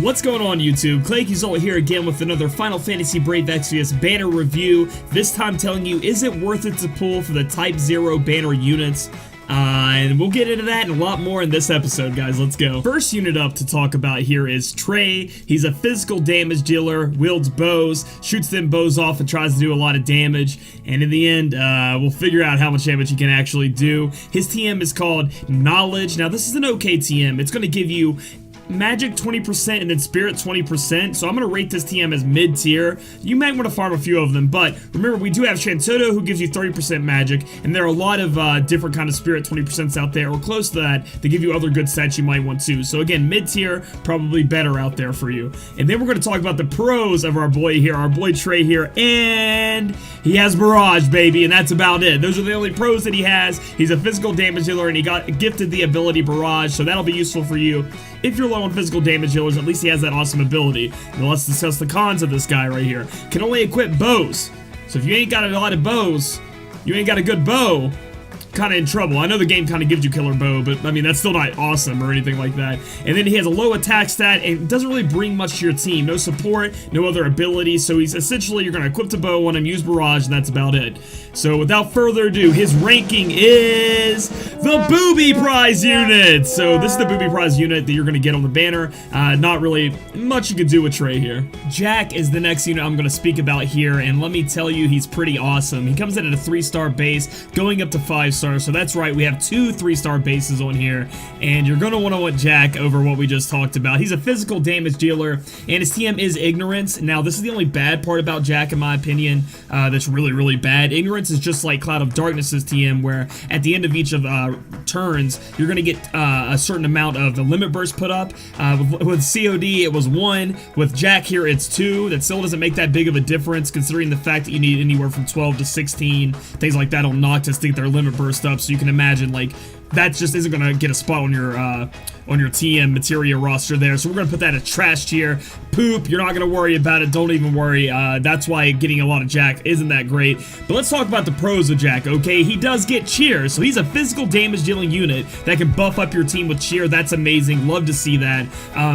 What's going on YouTube? Claykeysult here again with another Final Fantasy Brave Exvius banner review. This time telling you, is it worth it to pull for the Type-0 banner units? And we'll get into that and a lot more in this episode, guys. Let's go. First unit up to talk about here is Trey. He's a physical damage dealer, wields bows, shoots them bows off and tries to do a lot of damage. And in the end, we'll figure out how much damage he can actually do. His TM is called Knowledge. Now, this is an okay TM. It's going to give you magic 20% and then spirit 20%, so I'm going to rate this TM as mid-tier. You might want to farm a few of them, but remember, we do have Shantoto, who gives you 30% magic, and there are a lot of different kind of spirit 20% out there, or close to that, that give you other good sets you might want to. So again, mid-tier, probably better out there for you. And then we're going to talk about the pros of our boy here, our boy Trey here, and he has Barrage, baby, and that's about it. Those are the only pros that he has. He's a physical damage dealer, and he got gifted the ability Barrage, so that'll be useful for you. If you're low on physical damage dealers, at least he has that awesome ability. Now let's discuss the cons of this guy right here. Can only equip bows. So if you ain't got a lot of bows, you ain't got a good bow, kind of in trouble. I know the game kind of gives you killer bow, but I mean, that's still not awesome or anything like that. And then he has a low attack stat and doesn't really bring much to your team. No support, no other abilities. So he's essentially, you're going to equip the bow on him, use Barrage, and that's about it. So without further ado, his ranking is the Booby Prize unit. So this is the Booby Prize unit that you're going to get on the banner. Not really much you can do with Trey here. Jack is the next unit I'm going to speak about here, and let me tell you, he's pretty awesome. He comes in at a 3-star base, going up to 5-star. So that's right, we have 2 3-star bases on here, and you're going to want Jack over what we just talked about. He's a physical damage dealer, and his TM is Ignorance. Now, this is the only bad part about Jack, in my opinion, that's really, really bad. Ignorance is just like Cloud of Darkness's TM, where at the end of each of turns, you're going to get a certain amount of the limit burst put up. With COD, it was 1. With Jack here, it's 2. That still doesn't make that big of a difference, considering the fact that you need anywhere from 12 to 16, things like that on Noctis to get their limit burst up, so you can imagine, like, that just isn't going to get a spot on your TM materia roster there. So we're going to put that at trash tier. Poop, you're not going to worry about it. Don't even worry. That's why getting a lot of Jack isn't that great. But let's talk about the pros of Jack, okay? He does get cheer. So he's a physical damage dealing unit that can buff up your team with cheer. That's amazing. Love to see that.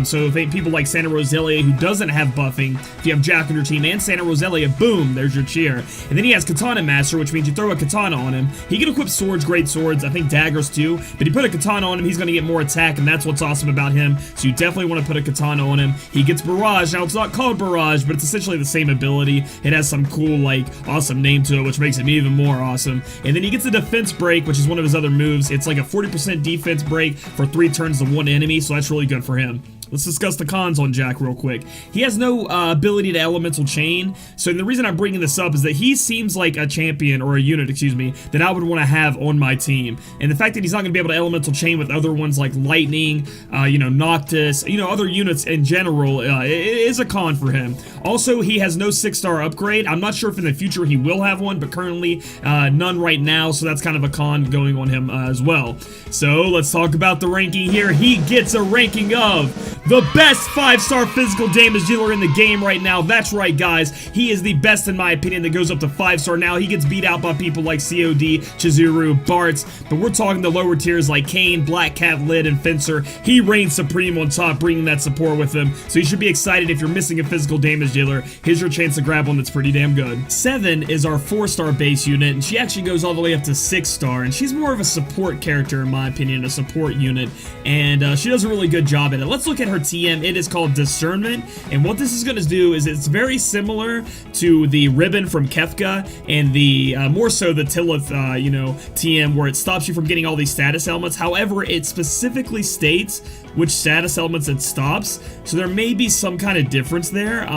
So if people like Santa Rosalia, who doesn't have buffing, if you have Jack on your team and Santa Rosalia, boom, there's your cheer. And then he has Katana Master, which means you throw a katana on him. He can equip swords, great swords, I think daggers too. But you put a katana on him, he's going to get more attack, and that's what's awesome about him. So you definitely want to put a katana on him. He gets Barrage. Now, it's not called Barrage, but it's essentially the same ability. It has some cool, like, awesome name to it, which makes him even more awesome. And then he gets the Defense Break, which is one of his other moves. It's like a 40% defense break for 3 turns to 1 enemy, so that's really good for him. Let's discuss the cons on Jack real quick. He has no ability to elemental chain, so the reason I'm bringing this up is that he seems like a champion, or a unit, excuse me, that I would want to have on my team. And the fact that he's not going to be able to elemental chain with other ones like Lightning, you know, Noctis, you know, other units in general, it is a con for him. Also, he has no 6-star upgrade. I'm not sure if in the future he will have one, but currently none right now, so that's kind of a con going on him as well. So let's talk about the ranking here. He gets a ranking of the best 5-star physical damage dealer in the game right now. That's right, guys. He is the best, in my opinion, that goes up to 5-star now. He gets beat out by people like COD, Chizuru, Bartz, but we're talking the lower tiers like Kane, Black Cat, Lid, and Fencer. He reigns supreme on top, bringing that support with him. So you should be excited if you're missing a physical damage dealer. Here's your chance to grab one that's pretty damn good. 7 is our 4-star base unit, and she actually goes all the way up to 6-star, and she's more of a support character, in my opinion, a support unit, and she does a really good job at it. Let's look at her TM. It is called Discernment, and what this is going to do is it's very similar to the ribbon from Kefka and the more so the Tillith you know, TM, where it stops you from getting all these status elements. However, it specifically states which status elements it stops, so there may be some kind of difference there.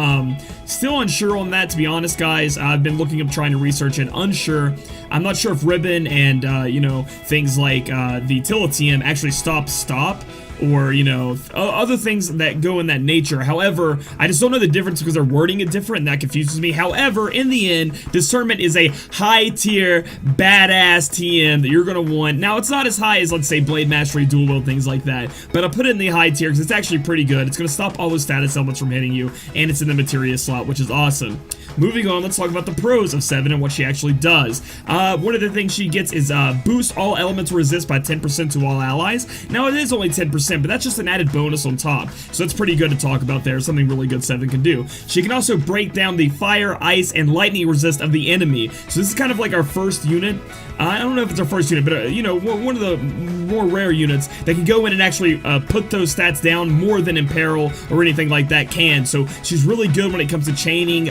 Still unsure on that, to be honest, guys. I've been looking up, trying to research it, unsure. I'm not sure if ribbon and you know, things like the Tillith TM actually stop or, you know, other things that go in that nature. However, I just don't know the difference because they're wording it different, and that confuses me. However, in the end, Discernment is a high-tier, badass TM that you're going to want. Now, it's not as high as, let's say, Blade Mastery, Dual Wield, things like that, but I'll put it in the high tier because it's actually pretty good. It's going to stop all those status elements from hitting you, and it's in the materia slot, which is awesome. Moving on, let's talk about the pros of 7 and what she actually does. One of the things she gets is boost all elemental resist by 10% to all allies. Now, it is only 10%, 30%, but that's just an added bonus on top. So that's pretty good to talk about there. Something really good 7 can do. She can also break down the fire, ice, and lightning resist of the enemy. So this is kind of like our first unit. I don't know if it's our first unit, but you know, one of the more rare units that can go in and actually put those stats down more than Imperil or anything like that can. So she's really good when it comes to chaining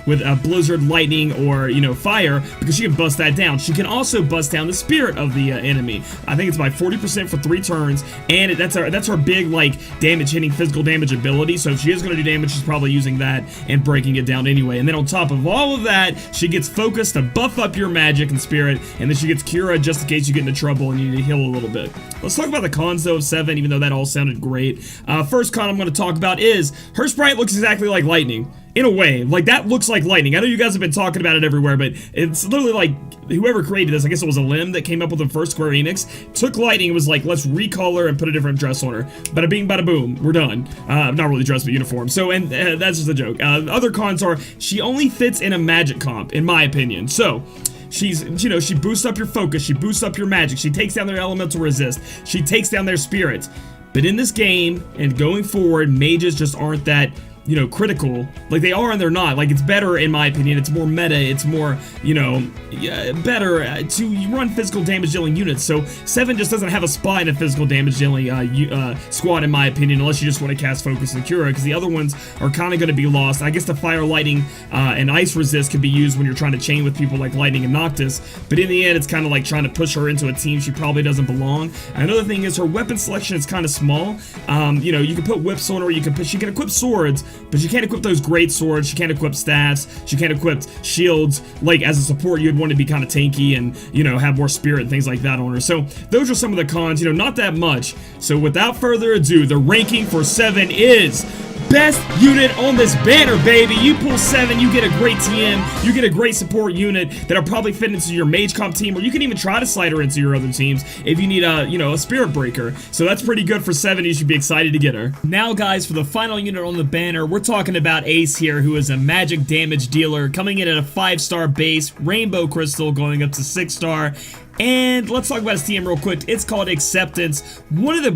with blizzard, lightning, or you know, fire, because she can bust that down. She can also bust down the spirit of the enemy. I think it's by 40% for 3 turns, and that's our big like damage hitting physical damage ability. So if she is going to do damage, she's probably using that and breaking it down anyway. And then on top of all of that, she gets focus to buff up your magic and spirit, and then she gets Cura just in case you get into trouble and you need to heal a little bit. Let's talk about the cons though of 7, even though that all sounded great. First con I'm going to talk about is her sprite looks exactly like lightning. In a way, like that looks like lightning. I know you guys have been talking about it everywhere, but it's literally like whoever created this, I guess it was a limb that came up with the first Square Enix, took lightning and was like, let's recolor and put a different dress on her. Bada bing, bada boom, we're done. Not really dress, but uniform. So, and that's just a joke. Other cons are she only fits in a magic comp, in my opinion. So, she's, you know, she boosts up your focus, she boosts up your magic, she takes down their elemental resist, she takes down their spirits. But in this game, and going forward, mages just aren't that, you know, critical. Like they are and they're not. Like it's better in my opinion. It's more meta. It's more, you know, better to run physical damage dealing units. So 7 just doesn't have a spot in a physical damage dealing squad in my opinion, unless you just want to cast focus and cura, because the other ones are kind of going to be lost. I guess the fire, lightning, and ice resist can be used when you're trying to chain with people like lightning and Noctis. But in the end, it's kind of like trying to push her into a team she probably doesn't belong. Another thing is her weapon selection is kind of small. You know, you can put whips on her, she can equip swords, but she can't equip those great swords, she can't equip staffs, she can't equip shields. Like as a support, you'd want to be kind of tanky and, you know, have more spirit and things like that on her. So those are some of the cons, you know, not that much. So without further ado, the ranking for 7 is best unit on this banner, baby. You pull 7, you get a great TM, you get a great support unit that'll probably fit into your mage comp team, or you can even try to slide her into your other teams if you need a, you know, a spirit breaker. So that's pretty good for 7. You should be excited to get her. Now guys, for the final unit on the banner, we're talking about Ace here, who is a magic damage dealer, coming in at a 5-star base, rainbow crystal going up to 6-star. And let's talk about his TM real quick. It's called Acceptance. One of the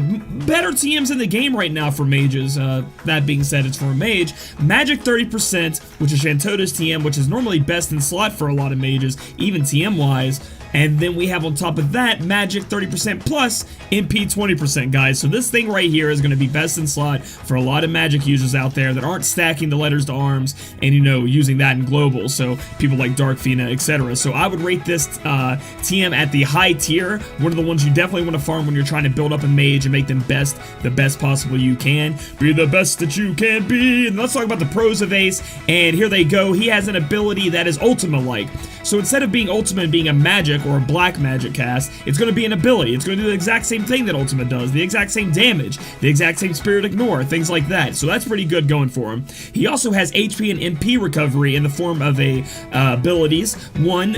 better TMs in the game right now for mages. That being said, it's for a mage. Magic 30%, which is Shantota's TM, which is normally best in slot for a lot of mages, even TM-wise. And then we have on top of that, magic 30% plus MP 20%, guys. So this thing right here is going to be best in slot for a lot of magic users out there that aren't stacking the letters to arms and, you know, using that in global. So people like Dark Fina, etc. So I would rate this TM at the high tier. One of the ones you definitely want to farm when you're trying to build up a mage and make them the best possible you can. Be the best that you can be. And let's talk about the pros of Ace. And here they go. He has an ability that is Ultima-like. So instead of being Ultima and being a magic or a black magic cast, it's going to be an ability. It's going to do the exact same thing that Ultima does, the exact same damage, the exact same spirit ignore, things like that. So that's pretty good going for him. He also has HP and MP recovery in the form of abilities. One,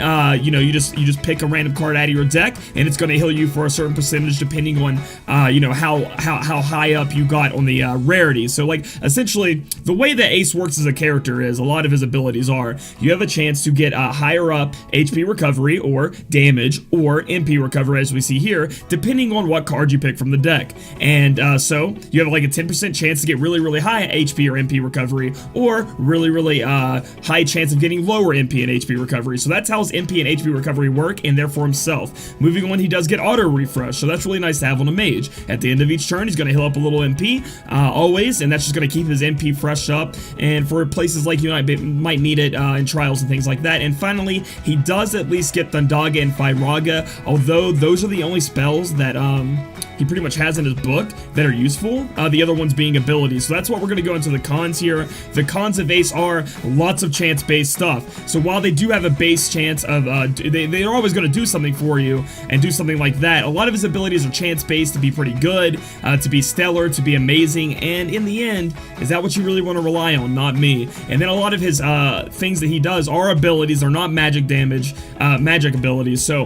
you know, you just pick a random card out of your deck, and it's going to heal you for a certain percentage depending on, you know, how high up you got on the rarity. So like essentially, the way that Ace works as a character is a lot of his abilities are you have a chance to get higher up HP recovery or damage or MP recovery, as we see here, depending on what card you pick from the deck. And so you have like a 10% chance to get really high HP or MP recovery, or really high chance of getting lower MP and HP recovery. So that's how his MP and HP recovery work, and therefore himself. Moving on, he does get auto refresh, so that's really nice to have on a mage. At the end of each turn, he's going to heal up a little MP always, and that's just going to keep his MP fresh up, and for places like you might need it in trials and things like that. And finally, he does at least get Thundaga and Firaga, although those are the only spells that he pretty much has in his book that are useful, the other ones being abilities. So that's what we're going to go into the cons here. The cons of Ace are lots of chance-based stuff. So while they do have a base chance of, they're always going to do something for you and do something like that, a lot of his abilities are chance-based to be pretty good, to be stellar, to be amazing, and in the end, is that what you really want to rely on? Not me. And then a lot of his things that he does are abilities, they're not magic damage, magic abilities. abilities, so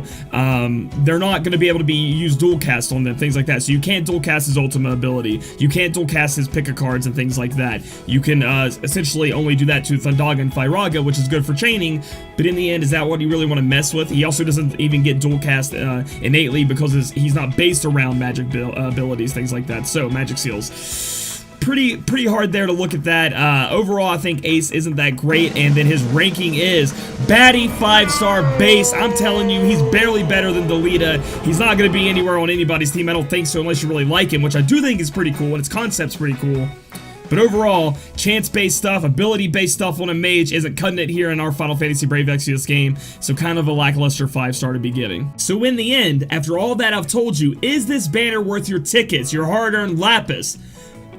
they're not going to be able to be used dual cast on them, things like that. So you can't dual cast his ultimate ability. You can't dual cast his pick a cards and things like that. You can essentially only do that to Thundaga and Firaga, which is good for chaining, but in the end, is that what you really want to mess with? He also doesn't even get dual cast innately because he's not based around magic abilities, things like that. So magic seals. Pretty hard there to look at that. Overall, I think Ace isn't that great, and then his ranking is Batty 5-star base. I'm telling you, he's barely better than Delita. He's not going to be anywhere on anybody's team, I don't think so, unless you really like him, which I do think is pretty cool, and its concept's pretty cool. But overall, chance-based stuff, ability-based stuff on a mage isn't cutting it here in our Final Fantasy Brave Exvius game, so kind of a lackluster 5-star to be getting. So in the end, after all that I've told you, is this banner worth your tickets, your hard-earned lapis?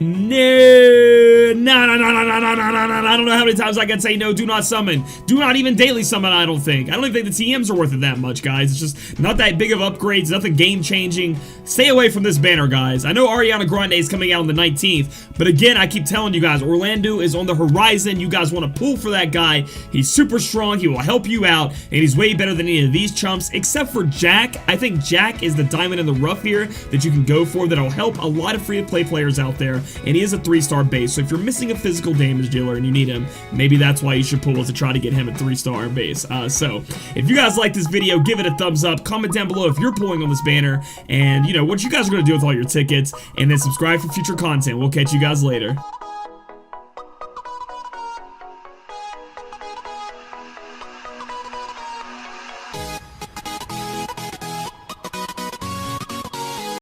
No, I don't know how many times I can say no, do not summon. Do not even daily summon, I don't think. I don't even think the TMs are worth it that much, guys. It's just not that big of upgrades, nothing game-changing. Stay away from this banner, guys. I know Ariana Grande is coming out on the 19th, but again, I keep telling you guys, Orlando is on the horizon. You guys want to pull for that guy. He's super strong, he will help you out, and he's way better than any of these chumps, except for Jack. I think Jack is the diamond in the rough here that you can go for that'll help a lot of free-to-play players out there. And he is a 3-star base, so if you're missing a physical damage dealer and you need him, maybe that's why you should pull to try to get him a 3-star base. So, if you guys like this video, give it a thumbs up, comment down below if you're pulling on this banner, and, you know, what you guys are going to do with all your tickets, and then subscribe for future content. We'll catch you guys later.